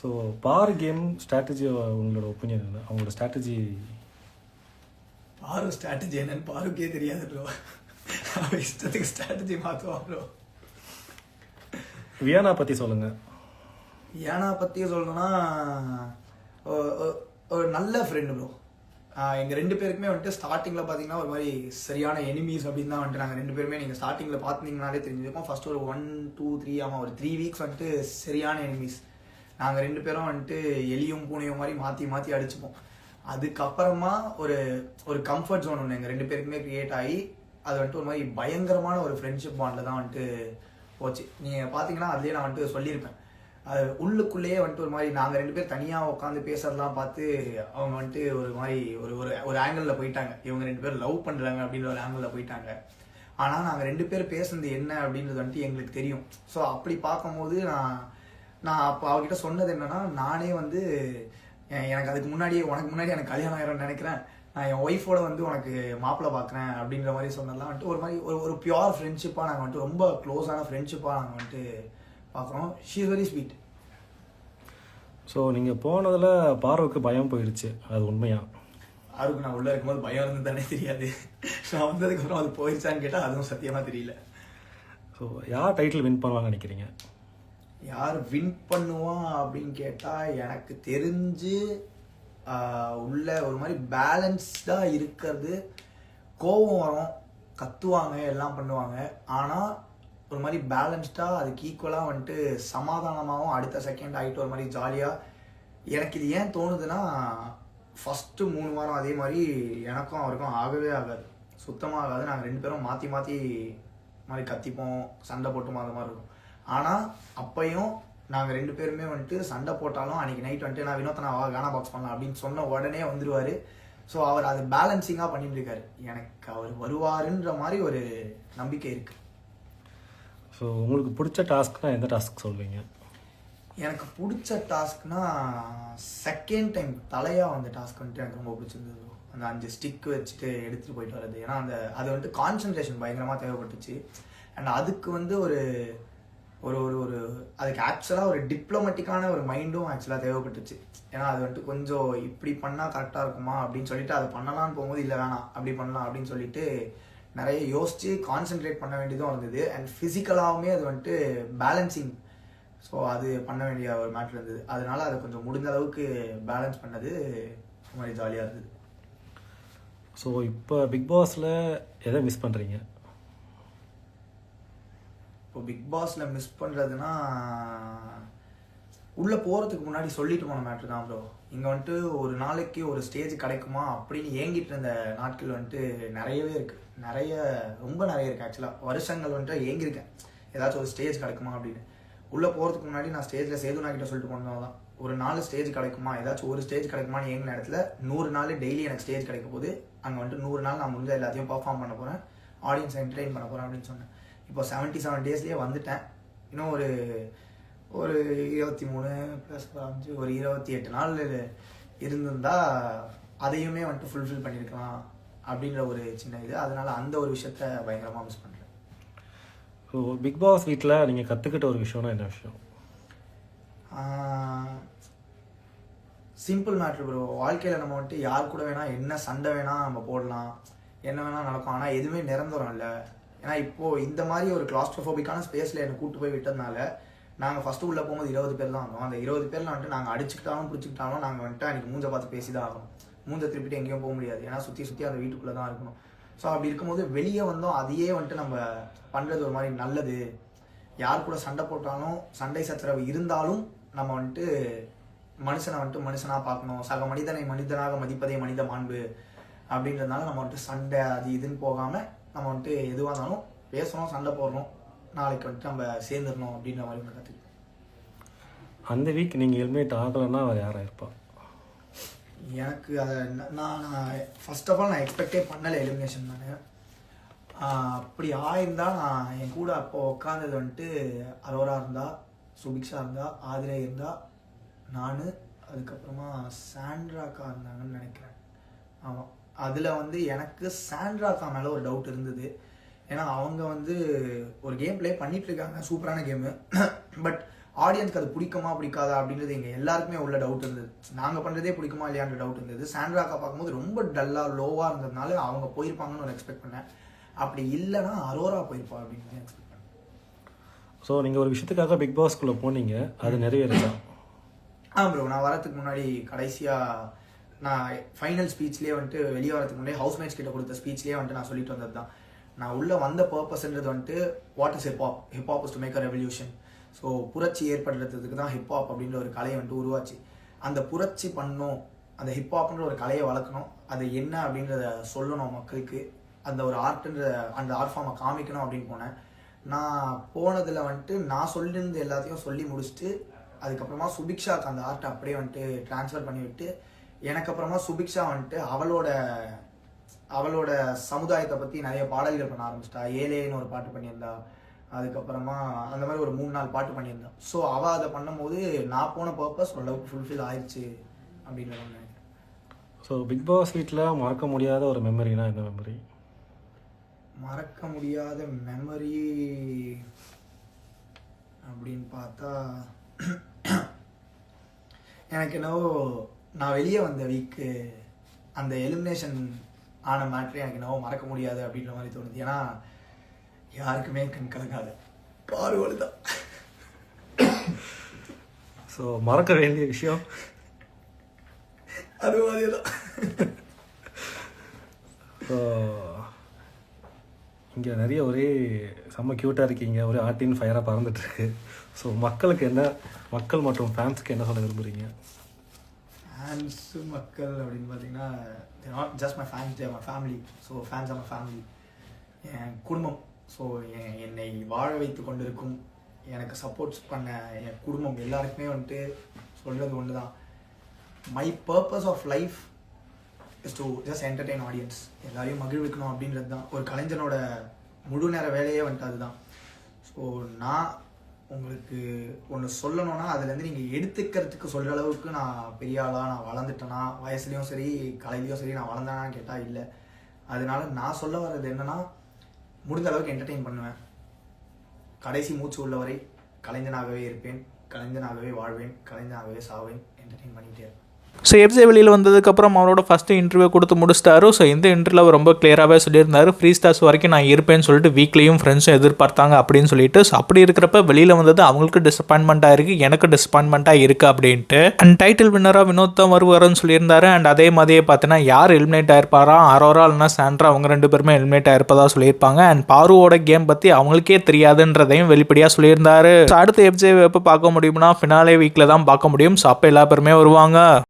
So பார் game strategy உங்களோட opinion என்ன? அவங்களோட ஸ்ட்ராட்டஜி பாரு ஸ்ட்ராட்டஜி என்னன்னு பாருக்கே தெரியாது ப்ரோ. அவன் இஷ்டத்துக்கு ஸ்ட்ராட்டஜி மாற்றுவான் ப்ரோ. வியானா பற்றி சொல்லுங்கள். வியானா பற்றி சொல்லணும்னா ஒரு நல்ல ஃப்ரெண்டு ப்ரோ. எங்கள் ரெண்டு பேருக்குமே வந்துட்டு ஸ்டார்டிங்கில் பார்த்தீங்கன்னா ஒரு மாதிரி சரியான எனிமீஸ் அப்படின்னு தான் வந்துட்டு நாங்கள் ரெண்டு பேருமே நீங்கள் ஸ்டார்டிங்கில் பார்த்தீங்கன்னாலே தெரிஞ்சிருக்கோம். ஃபர்ஸ்ட் ஒரு 1 2 3 ஆமாம் ஒரு 3 வீக்ஸ் வந்துட்டு சரியான எனிமீஸ். நாங்கள் ரெண்டு பேரும் வந்துட்டு எலியும் பூனையும் மாதிரி மாற்றி மாற்றி அடிச்சுப்போம். அதுக்கப்புறமா ஒரு ஒரு கம்ஃபர்ட் ஜோன் ஒன்று எங்கள் ரெண்டு பேருக்குமே க்ரியேட் ஆகி அது வந்துட்டு ஒரு மாதிரி பயங்கரமான ஒரு ஃப்ரெண்ட்ஷிப் பாண்டில் தான் வந்துட்டு போச்சு. நீங்கள் பார்த்தீங்கன்னா அதுலேயே நான் வந்துட்டு சொல்லியிருப்பேன். அது உள்ளுக்குள்ளேயே வந்துட்டு ஒரு மாதிரி நாங்கள் ரெண்டு பேர் தனியாக உட்காந்து பேசுறதெல்லாம் பார்த்து அவங்க வந்துட்டு ஒரு மாதிரி ஒரு ஒரு ஒரு ஆங்கிளில் போயிட்டாங்க. இவங்க ரெண்டு பேரும் லவ் பண்ணுறாங்க அப்படின்ற ஒரு ஆங்கிளில் போயிட்டாங்க. ஆனால் நாங்கள் ரெண்டு பேர் பேசுனது என்ன அப்படின்றது வந்துட்டு எங்களுக்கு தெரியும். ஸோ அப்படி பார்க்கும்போது நான் அப்போ அவகிட்ட சொன்னது என்னன்னா, நானே வந்து எனக்கு அதுக்கு முன்னாடியே உனக்கு முன்னாடி எனக்கு கல்யாணம் ஆயிடும்னு நினைக்கிறேன், நான் என் ஒய்ஃபோட வந்து உனக்கு மாப்பிள்ளை பார்க்குறேன் அப்படின்ற மாதிரி சொன்னதெல்லாம் வந்துட்டு ஒரு மாதிரி ஒரு பியூர் ஃப்ரெண்ட்ஷிப்பாக நாங்கள் வந்துட்டு ரொம்ப க்ளோஸான ஃப்ரெண்ட்ஷிப்பாக நாங்கள் வந்துட்டு பார்க்குறோம். She is very sweet. So நீங்கள் போனதில் பார்வைக்கு பயம் போயிடுச்சு, அது உண்மையா? யாருக்கு நான் உள்ளே இருக்கும்போது பயம் இருந்து தானே தெரியாது. நான் வந்ததுக்கப்புறம் அது போயிடுச்சான்னு கேட்டால் அதுவும் சத்தியமாக தெரியல. ஸோ யார் டைட்டில் வின் பண்ணுவாங்கன்னு நினைக்கிறீங்க? யார் வின் பண்ணுவான் அப்படின்னு கேட்டால் எனக்கு தெரிஞ்சு உள்ள ஒரு மாதிரி பேலன்ஸ்டாக இருக்கிறது. கோபம் வரும், கத்துவாங்க, எல்லாம் பண்ணுவாங்க. ஆனால் ஒரு மாதிரி பேலன்ஸ்டாக அதுக்கு ஈக்குவலாக வந்துட்டு சமாதானமாகவும் அடுத்த செகண்ட் ஆகிட்டு ஒரு மாதிரி ஜாலியாக. எனக்கு இது ஏன் தோணுதுன்னா, ஃபஸ்ட்டு 3 வாரம் அதே மாதிரி எனக்கும் அவருக்கும் ஆகவே ஆகாது, சுத்தமாக ஆகாது. நாங்கள் ரெண்டு பேரும் மாற்றி மாற்றி மாதிரி கத்திப்போம், சண்டை போட்டுமா அது மாதிரி இருக்கும். ஆனால் அப்பையும் நாங்கள் ரெண்டு பேருமே வந்துட்டு சண்டை போட்டாலும் அன்றைக்கி நைட் வந்துட்டு நான் வினோத்தனா கானா பாக்ஸ் பண்ணலாம் அப்படின்னு சொன்ன உடனே வந்துடுவார். ஸோ அவர் அது பேலன்சிங்காக பண்ணிட்டு இருக்காரு. எனக்கு அவர் வருவாருன்ற மாதிரி ஒரு நம்பிக்கை இருக்குது. ஸோ உங்களுக்கு பிடிச்ச டாஸ்க்னா எந்த டாஸ்க் சொல்வீங்க? எனக்கு பிடிச்ச டாஸ்க்னா செகண்ட் டைம் தலையாக வந்த டாஸ்க் வந்துட்டு எனக்கு ரொம்ப பிடிச்சிருந்தது. அந்த 5 ஸ்டிக் வச்சுட்டு எடுத்துகிட்டு போயிட்டு வர்றது. ஏன்னா அது வந்துட்டு கான்சன்ட்ரேஷன் பயங்கரமாக தேவைப்பட்டுச்சு. அண்ட் அதுக்கு வந்து ஒரு ஒரு ஒரு அதுக்கு ஆக்சுவலாக ஒரு டிப்ளமேட்டிக்கான ஒரு மைண்டும் ஆக்சுவலாக தேவைப்பட்டுச்சு. ஏன்னா அது வந்துட்டு கொஞ்சம் இப்படி பண்ணால் கரெக்டாக இருக்குமா அப்படின்னு சொல்லிட்டு அதை பண்ணலான்னு போகும்போது இல்லை வேணாம் அப்படி பண்ணலாம் அப்படின்னு சொல்லிட்டு நிறைய யோசித்து கான்சென்ட்ரேட் பண்ண வேண்டியதும் இருந்தது. அண்ட் ஃபிசிக்கலாகவுமே அது வந்துட்டு பேலன்சிங், ஸோ அது பண்ண வேண்டிய ஒரு மேட்ரு இருந்தது. அதனால அதை கொஞ்சம் முடிஞ்ச அளவுக்கு பேலன்ஸ் பண்ணது ரொம்ப மாதிரி ஜாலியாக இருந்தது. ஸோ இப்போ பிக் பாஸில் எதை மிஸ் பண்ணுறீங்க? இப்போ பிக் பாஸில் மிஸ் பண்ணுறதுன்னா, உள்ளே போகிறதுக்கு முன்னாடி சொல்லிட்டு போன மேட்ரு தான் ப்ரோ. இங்கே வந்துட்டு ஒரு நாளைக்கு ஒரு ஸ்டேஜ் கிடைக்குமா அப்படின்னு ஏங்கிட்டு இருந்த நாட்கள் வந்துட்டு நிறையவே இருக்குது. ரொம்ப நிறைய இருக்குது. ஆக்சுவலாக வருஷங்கள் வந்துட்டு ஏங்கியிருக்கேன் ஏதாச்சும் ஒரு ஸ்டேஜ் கிடைக்குமா அப்படின்னு. உள்ளே போகிறதுக்கு முன்னாடி நான் ஸ்டேஜில் சேதுனா கிட்ட சொல்லிட்டு போனது தான், ஒரு 4 ஸ்டேஜ் கிடைக்குமா, ஏதாச்சும் ஒரு ஸ்டேஜ் கிடைக்குமான்னு ஏங்கின இடத்துல 100 நாள் டெய்லி எனக்கு ஸ்டேஜ் கிடைக்கும் போது அங்கே வந்துட்டு 100 நாள் நான் முடிஞ்ச எல்லாத்தையும் பர்ஃபார்ம் பண்ண போகிறேன், ஆடியன்ஸை என்டர்டெயின் பண்ண போகிறேன் அப்படின்னு சொன்னேன். இப்போ 77 டேஸ்லேயே வந்துட்டேன். இன்னும் ஒரு 23 + 5 ஒரு 28 நாள் இருந்திருந்தா அதையுமே வந்துட்டு ஃபுல்ஃபில் பண்ணியிருக்கலாம் அப்படின்ற ஒரு சின்ன இது. அதனால அந்த ஒரு விஷயத்த பயங்கரமாக மிஸ் பண்ணுறேன். ஸோ பிக் பாஸ் வீட்டில் நீங்கள் கற்றுக்கிட்ட ஒரு விஷயம்னா என்ன விஷயம்? Simple matter bro. வாழ்க்கையில் நம்ம வந்துட்டு யார் கூட வேணால் என்ன சண்டை வேணால் நம்ம போடலாம், என்ன வேணால் நடக்கும். ஆனால் எதுவுமே நிரந்தரம் இல்லை. ஏன்னா இப்போது இந்த மாதிரி ஒரு கிளாஸ்ட்ரோஃபோபிக்கான ஸ்பேஸில் என்னை கூட்டு போய் விட்டதுனால நாங்கள் ஃபஸ்ட்டு உள்ளே போகும்போது 20 பேர் தான் வந்தோம். அந்த 20 பேரில் வந்துட்டு நாங்கள் அடிச்சுக்கிட்டாலும் பிடிச்சிக்கிட்டாலும் நாங்கள் வந்துட்டு அன்றைக்கி மூஞ்சை பார்த்து பேசி தான் ஆகணும். மூஞ்சை திருப்பிட்டு எங்கேயும் போக முடியாது. ஏன்னா சுற்றி அந்த வீட்டுக்குள்ளே தான் இருக்கணும். ஸோ அப்படி இருக்கும்போது வெளியே வந்தோம், அதையே வந்துட்டு நம்ம பண்ணுறது ஒரு மாதிரி நல்லது. யார் கூட சண்டை போட்டாலும் சண்டை சச்சரவு இருந்தாலும் நம்ம வந்துட்டு மனுஷனை வந்துட்டு மனுஷனாக பார்க்கணும். சக மனிதனை மனிதனாக மதிப்பதே மனித மாண்பு அப்படின்றதுனால நம்ம வந்துட்டு சண்டை அது இதுன்னு போகாமல் நம்ம வந்துட்டு எதுவாக இருந்தாலும் பேசணும், சண்டை போடணும், நாளைக்கு வந்துட்டு நம்ம சேர்ந்துடணும் அப்படின்ற மாதிரி ஒன்று கற்றுக்கிட்டேன். அந்த வீக் நீங்கள் எலிமினேட் ஆகலைன்னா அவர் யாராக இருப்பா? எனக்கு அதை நான் ஃபர்ஸ்ட் ஆஃப் ஆல் நான் எக்ஸ்பெக்டே பண்ணலை எலிமினேஷன். நான் அப்படி ஆயிருந்தால் நான் என் கூட அப்போ உட்காந்தது வந்துட்டு அரோரா இருந்தா, சுபிக்ஷா இருந்தா, ஆதிரை இருந்தா, நான் அதுக்கப்புறமா சாண்ட்ராக்கா இருந்தாங்கன்னு நினைக்கிறேன். ஆமாம், அதில் வந்து எனக்கு சாண்ட்ராக்கா மேலே ஒரு டவுட் இருந்தது. ஏன்னா அவங்க வந்து ஒரு கேம் ப்ளே பண்ணிட்டு இருக்காங்க, சூப்பரான கேமு. பட் ஆடியன்ஸ்க்கு அது பிடிக்குமா பிடிக்காதா அப்படின்றது எங்கள் எல்லாருக்குமே உள்ள டவுட் இருந்தது. நாங்கள் பண்ணுறதே பிடிக்குமா இல்லையான்ற டவுட் இருந்தது. சாண்ட்ராக்கா பார்க்கும்போது ரொம்ப டல்லாக லோவாக இருந்ததுனால அவங்க போயிருப்பாங்கன்னு ஒரு எக்ஸ்பெக்ட் பண்ணேன். அப்படி இல்லைன்னா அரோரா போயிருப்பா அப்படின்னு எக்ஸ்பெக்ட் பண்ணேன். ஸோ நீங்கள் ஒரு விஷயத்துக்காக பிக் பாஸ்குள்ளே போனீங்க, அது நிறைவேறிச்சா? ப்ரோ, நான் வரதுக்கு முன்னாடி கடைசியாக நான் ஃபைனல் ஸ்பீச்லேயே வந்துட்டு வெளியே வரதுக்கு முன்னாடி ஹவுஸ்மேட்ஸ் கிட்ட கொடுத்த ஸ்பீச்லேயே வந்துட்டு நான் சொல்லிட்டு வந்தது தான். நான் உள்ளே வந்த பர்பஸ்ன்றது வந்துட்டு what is hip hop. Hip hop is to make a revolution. So புரட்சி ஏற்படுறதுக்கு தான் ஹிப்ஹாப் அப்படின்ற ஒரு கலையை வந்துட்டு உருவாச்சு. அந்த புரட்சி பண்ணணும், அந்த ஹிப்ஹாப்ன்ற ஒரு கலையை வளர்க்கணும், அது என்ன அப்படின்றத சொல்லணும் மக்களுக்கு, அந்த ஒரு ஆர்ட்ன்ற அந்த ஆர்ட் ஃபார்மை காமிக்கணும் அப்படின்னு போனேன். நான் போனதில் வந்துட்டு நான் சொல்லியிருந்த எல்லாத்தையும் சொல்லி முடிச்சுட்டு அதுக்கப்புறமா சுபிக்ஷாக்கு அந்த ஆர்ட்டை அப்படியே வந்துட்டு ட்ரான்ஸ்ஃபர் பண்ணி விட்டு, எனக்கு அப்புறமா சுபிக்ஷா வந்துட்டு அவளோட சமுதாயத்தை பற்றி நிறைய பாடல்கள் பண்ண ஆரம்பிச்சிட்டா. ஏலேன்னு ஒரு பாட்டு பண்ணியிருந்தா, அதுக்கப்புறமா அந்த மாதிரி ஒரு 3-4 பாட்டு பண்ணியிருந்தா. ஸோ அவள் அதை பண்ணும்போது நான் போன பர்பஸ் ஓரளவுக்கு ஃபுல்ஃபில் ஆயிடுச்சு அப்படின்னு நான் நினைக்கிறேன். ஸோ பிக் பாஸ் வீட்டில் மறக்க முடியாத ஒரு மெமரினா என்ன மெமரி? மறக்க முடியாத மெமரி அப்படின்னு பார்த்தா எனக்கு என்னவோ நான் வெளியே வந்த வீக்கு அந்த எலிமினேஷன் ஆன மேட்ரு எனக்கு என்னவோ மறக்க முடியாது அப்படின்ற மாதிரி தோணுது. ஏன்னா யாருக்குமே கண் கலங்காது, பாருவல் தான். ஸோ மறக்க வேண்டிய விஷயம் அது மாதிரி தான். ஸோ இங்கே நிறைய ஒரே செம்ம க்யூட்டாக இருக்கீங்க, ஒரே ஆர்டின் ஃபயராக பறந்துட்டுருக்கு. ஸோ மக்கள் மற்றும் ஃபேன்ஸுக்கு என்ன சொல்ல விரும்புகிறீங்க? ஃபேன்ஸு மக்கள் அப்படின்னு பார்த்தீங்கன்னா not just my fans, they my family. So fans are my family, என் குடும்பம். ஸோ என்னை வாழ வைத்து கொண்டிருக்கும், எனக்கு சப்போர்ட்ஸ் பண்ண என் குடும்பம் எல்லாருக்குமே வந்துட்டு சொல்கிறது ஒன்று தான். My purpose of life is to just entertain audience. எல்லாரையும் மகிழ்விக்கணும் அப்படின்றது தான் ஒரு கலைஞனோட முழு நேர வேலையே வந்துட்டு அதுதான். ஸோ நான் உங்களுக்கு ஒன்று சொல்லணும்னா அதுலேருந்து நீங்கள் எடுத்துக்கிறதுக்கு சொல்கிற அளவுக்கு நான் பெரிய ஆளாக நான் வளர்ந்துட்டேன்னா, வயசுலேயும் சரி கலையிலையும் சரி நான் வளர்ந்தேனான்னு கேட்டால் இல்லை. அதனால நான் சொல்ல வர்றது என்னென்னா, முடிஞ்ச அளவுக்கு என்டர்டெயின் பண்ணுவேன். கடைசி மூச்சு உள்ளவரை கலைஞனாகவே இருப்பேன், கலைஞனாகவே வாழ்வேன், கலைஞனாகவே சாவேன், என்டர்டெயின் பண்ணிகிட்டே இருப்பேன். ஸோ எஃப்ஜே வெளியில் வந்ததுக்கப்புறம் அவரோட ஃபஸ்ட்டு இன்டர்வியூ கொடுத்து முடிச்சிட்டாரு. ஸோ இந்த இன்டர்வியூவில் அவர் ரொம்ப கிளியராகவே சொல்லியிருந்தாரு, ஃப்ரீ ஸ்டார்ஸ் வரைக்கும் நான் இருப்பேன்னு சொல்லிட்டு வீக்லியும் ஃப்ரெண்ட்ஸும் எதிர்பார்த்தாங்க அப்படின்னு சொல்லிட்டு. ஸோ அப்படி இருக்கிறப்ப வெளியில் வந்தது அவங்களுக்கு டிசப்பாயின்மெண்ட்டாக இருக்குது, எனக்கு டிசப்பாயின்மெண்ட்டாக இருக்குது அப்படின்ட்டு. அண்ட் டைட்டில் வின்னராக வினோத் தான் வருவாருன்னு சொல்லியிருந்தாரு. அண்ட் அதே மாதிரியே பார்த்தீங்கன்னா யார் எலிமினேட் ஆயிருப்பாரா, அரோரா இல்லைனா சாண்ட்ரா, அவங்க 2 பேருமே எலிமினேட் ஆயிருப்பதா சொல்லியிருப்பாங்க. அண்ட் பாருவோட கேம் பற்றி அவங்களுக்கே தெரியாதுன்றதையும் வெளிப்படையாக சொல்லியிருந்தாரு. ஸோ அடுத்து எஃப்ஜே எப்போ பார்க்க முடியும்னா ஃபினாலே வீக்கில் தான் பார்க்க முடியும். ஸோ அப்போ எல்லா பேருமே வருவாங்க.